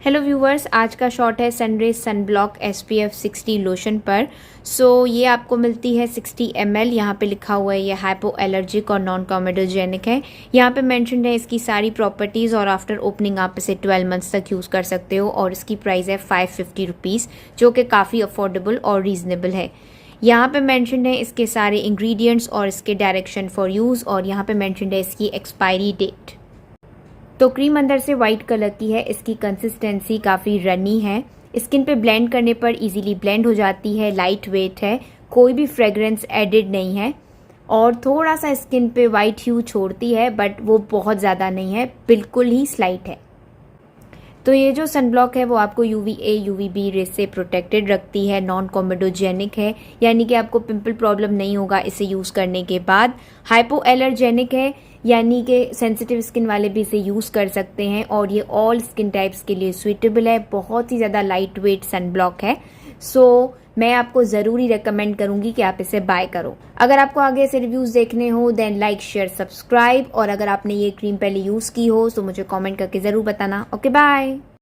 Hello viewers, आज का shot है सनरेज सनब्लॉक SPF 60 लोशन पर। ये आपको मिलती है 60 ml। यहाँ पे लिखा हुआ है ये हाइपो एलर्जिक और नॉन कॉमेडोजेनिक है। यहाँ पे मेंशन है इसकी सारी प्रॉपर्टीज़ और आफ्टर ओपनिंग आप इसे 12 मंथ्स तक यूज़ कर सकते हो और इसकी प्राइस है 550 रुपीज़, जो कि काफ़ी अफोर्डेबल और रीज़नेबल है। यहाँ पे मेंशन है इसके सारे इंग्रेडिएंट्स और इसके डायरेक्शन फॉर यूज़, और यहाँ पे मेंशन है इसकी एक्सपायरी डेट। तो क्रीम अंदर से वाइट कलर की है, इसकी कंसिस्टेंसी काफ़ी रनी है, स्किन पे ब्लेंड करने पर इजीली ब्लेंड हो जाती है, लाइट वेट है, कोई भी फ्रेग्रेंस एडिड नहीं है और थोड़ा सा स्किन पे वाइट ह्यू छोड़ती है, बट वो बहुत ज़्यादा नहीं है, बिल्कुल ही स्लाइट है। तो ये जो सनब्लॉक है वो आपको UVA UVB रेस से प्रोटेक्टेड रखती है, नॉन कॉमेडोजेनिक है, यानी कि आपको पिंपल प्रॉब्लम नहीं होगा इसे यूज़ करने के बाद। हाइपो एलर्जेनिक है, यानी कि सेंसिटिव स्किन वाले भी इसे यूज़ कर सकते हैं और ये ऑल स्किन टाइप्स के लिए सुइटेबल है। बहुत ही ज़्यादा लाइट वेट सनब्लॉक है। मैं आपको ज़रूरी रेकमेंड करूँगी कि आप इसे बाय करो। अगर आपको आगे ऐसे रिव्यूज़ देखने हो देन लाइक शेयर सब्सक्राइब, और अगर आपने ये क्रीम पहले यूज़ की हो तो मुझे कमेंट करके ज़रूर बताना। Okay bye.